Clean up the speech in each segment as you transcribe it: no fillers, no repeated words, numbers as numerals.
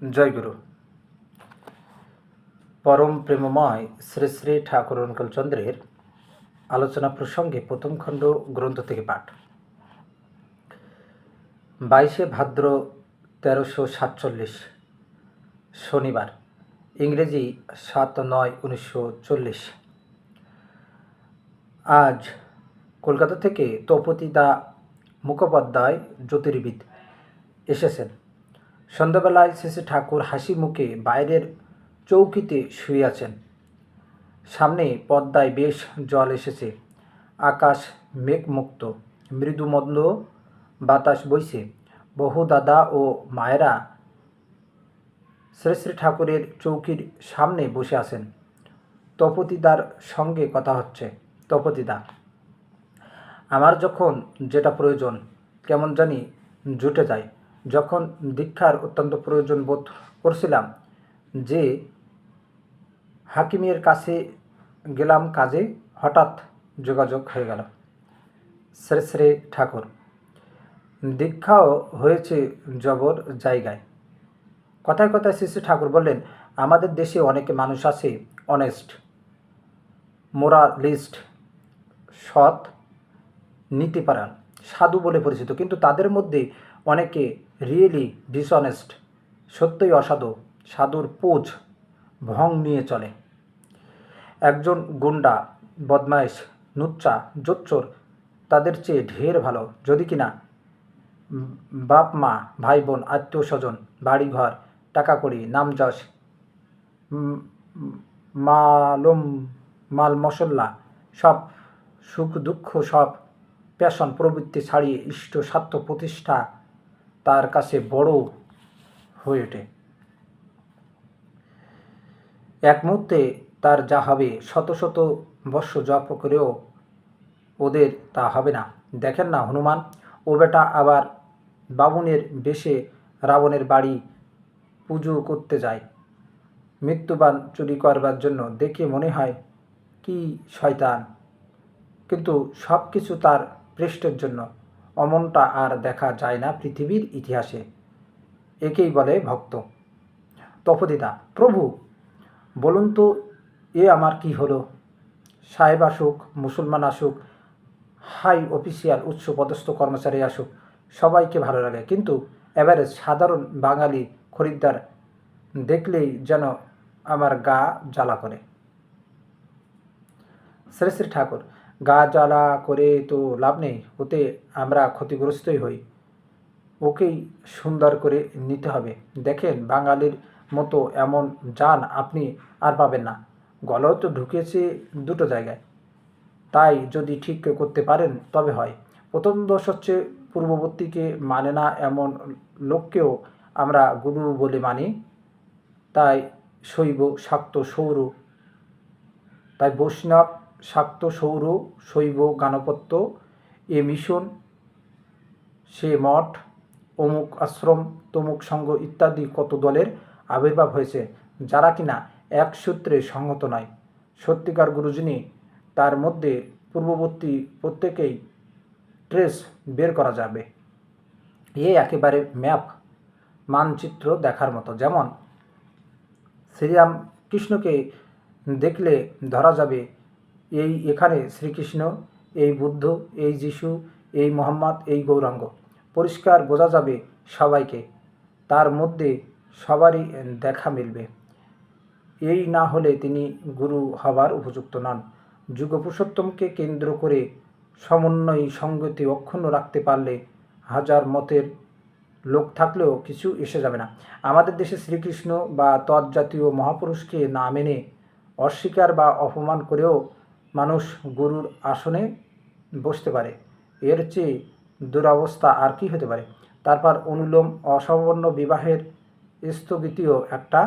জয়গুরু। পরম প্রেমময় শ্রী শ্রী ঠাকুর অনুকূলচন্দ্রের আলোচনা প্রসঙ্গে প্রথম খণ্ড গ্রন্থ থেকে পাঠ। 22শে ভাদ্র 1347 শনিবার, ইংরেজি 7/9/1940। আজ কলকাতা থেকে তপতিদা মুখোপাধ্যায় জ্যোতির্বিদ এসেছেন। সন্ধ্যাবেলায় শ্রী ঠাকুর হাসি মুখে বাইরের চৌকিতে শুয়ে আছেন। সামনে পদ্মায় বেশ জল এসেছে। আকাশ মেঘমুক্ত, মৃদু মন্দ বাতাস বইছে। বহু দাদা ও মায়েরা শ্রী শ্রী ঠাকুরের চৌকির সামনে বসে আছেন। তপতিদার সঙ্গে কথা হচ্ছে। তপতিদা: আমার যখন যেটা প্রয়োজন কেমন জানি জুটে যায়। যখন দীক্ষার অত্যন্ত প্রয়োজন বোধ করছিলাম, যে হাকিমের কাছে গেলাম কাজে, হঠাৎ যোগাযোগ হয়ে গেল। শ্রী শ্রী ঠাকুর: দীক্ষাও হয়েছে জবর জায়গায়। কথায় কথায় শ্রী শ্রী ঠাকুর বললেন, আমাদের দেশে অনেক মানুষ আছে অনেস্ট, মোরালিস্ট, সৎ, নীতিপরায়ণ, সাধু বলে পরিচিত, কিন্তু তাদের মধ্যে অনেকে রিয়েলি ডিসঅনেস্ট, সত্যই অসাধু, সাধুর পোজ ভং নিয়ে চলে। একজন গুন্ডা, বদমাইশ, নুচ্চা, জোচ্চোর তাদের চেয়ে ঢের ভালো, যদি কিনা বাপ মা, ভাই বোন, আত্মীয় স্বজন, বাড়ি ঘর, টাকা কড়ি, নামযশ, মাল মশল্লা, সব সুখ দুঃখ, সব প্যাশন প্রবৃত্তি ছাড়িয়ে ইষ্ট স্বার্থ প্রতিষ্ঠা তার কাছে বড় হয়ে ওঠে। এক মুহূর্তে তার যা হবে, শত শত বর্ষ জপ করেও ওদের তা হবে না। দেখেন না হনুমান, ও বেটা আবার বামুনের বেশে রাবণের বাড়ি পুজো করতে যায় মৃত্যুবান চুরি করবার জন্য। দেখে মনে হয় কি শয়তান, কিন্তু সব কিছু তার পৃষ্ঠের জন্য। অমনটা আর দেখা যায় না পৃথিবীর ইতিহাসে। একেই বলে ভক্ত। তপতিদা: প্রভু বলুন তো, এ আমার কি হলো? সাহেব আসুক, মুসলমান আসুক, হাই অফিসিয়াল উচ্চ পদস্থ কর্মচারী আসুক, সবাইকে ভালো লাগে, কিন্তু এভারেজ সাধারণ বাঙালি খরিদ্দার দেখলেই যেন আমার গা জ্বালা করে। শ্রী শ্রী ঠাকুর: গা জ্বালা করে তো লাভ নেই, ওতে আমরা ক্ষতিগ্রস্তই হই। ওকেই সুন্দর করে নিতে হবে। দেখেন, বাঙালির মতো এমন জান আপনি আর পাবেন না। গলাও তো ঢুকেছে দুটো জায়গায়, তাই যদি ঠিক করতে পারেন তবে হয়। প্রথম দোষ হচ্ছে পূর্ববর্তীকে মানে না এমন লোককেও আমরা গুরু বলে মানি। তাই শৈব, শাক্ত, সৌর, তাই বৈষ্ণব, শাক্ত, সৌর, শৈব, গাণপত্য, এ মিশন, সে মঠ, অমুক আশ্রম, তমুক সংঘ ইত্যাদি কত দলের আবির্ভাব হয়েছে, যারা কিনা এক সূত্রে সংহত নয়। সত্যিকার গুরু যিনি, তার মধ্যে পূর্ববর্তী প্রত্যেকেই ট্রেস বের করা যাবে। এ একেবারে ম্যাপ, মানচিত্র দেখার মতো। যেমন শ্রীরাম কৃষ্ণকে দেখলে ধরা যাবে এই এখানে শ্রীকৃষ্ণ, এই বুদ্ধ, এই যিশু, এই মোহাম্মদ, এই গৌরাঙ্গ। পরিষ্কার বোঝা যাবে সবাইকে, তার মধ্যে সবারই দেখা মিলবে। এই না হলে তিনি গুরু হবার উপযুক্ত নন। যুগপুরুষোত্তমকে কেন্দ্র করে সমন্বয়ী সংগতি অক্ষুণ্ণ রাখতে পারলে হাজার মতের লোক থাকলেও কিছু এসে যাবে না। আমাদের দেশে শ্রীকৃষ্ণ বা তৎজাতীয় মহাপুরুষকে না মেনে, অস্বীকার বা অপমান করেও মানুষ গুরুর আসনে বসতে পারে। এর চেয়ে দুরবস্থা আর কি হতে পারে? তারপর অনুলোম অসবর্ণ বিবাহের স্থগিতিও একটা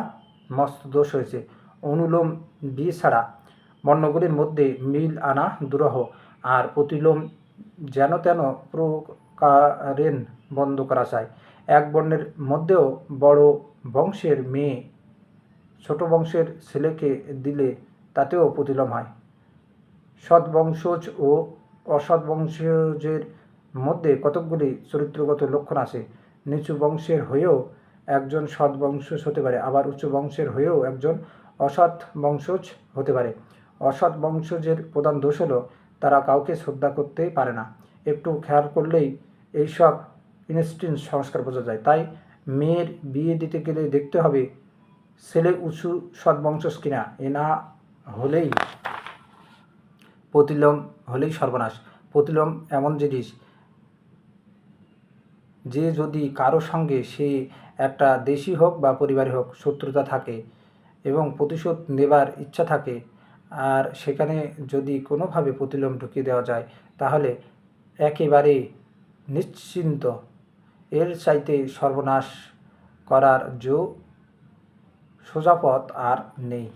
মস্ত দোষ হয়েছে। অনুলোম বিয়ে ছাড়া বর্ণগুলির মধ্যে মিল আনা দুরূহ, আর প্রতিলোম যেন তেন প্রকারেণ বন্ধ করা চায়। এক বর্ণের মধ্যেও বড় বংশের মেয়ে ছোট বংশের ছেলেকে দিলে তাতেও প্রতিলোম হয়। সৎবংশজ ও অসৎ বংশজের মধ্যে কতকগুলি চরিত্রগত লক্ষণ আছে। নিচু বংশের হয়েও একজন সৎ বংশজ হতে পারে, আবার উচ্চ বংশের হয়েও একজন অসৎ বংশজ হতে পারে। অসৎ বংশজের প্রধান দোষ হলো তারা কাউকে শ্রদ্ধা করতেই পারে না। একটু খেয়াল করলেই এইসব ইনস্টিংক্ট সংস্কার বোঝা যায়। তাই মেয়ের বিয়ে দিতে গেলে দেখতে হবে ছেলে উঁচু সৎ বংশজ কিনা। এ না হলেই প্রতিলোম হলেই সর্বনাশ। প্রতিলোম এমন জিনিস যে যদি কারো সঙ্গে সে একটা দেশি হোক বা পরিবারে হোক শত্রুতা থাকে এবং প্রতিশোধ নেবার ইচ্ছা থাকে, আর সেখানে যদি কোনোভাবে প্রতিলোম ঢুকিয়ে দেওয়া যায় তাহলে একেবারে নিশ্চিন্ত। এর চাইতে সর্বনাশ করার সোজা পথ আর নেই।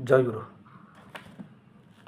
জয় গুরু।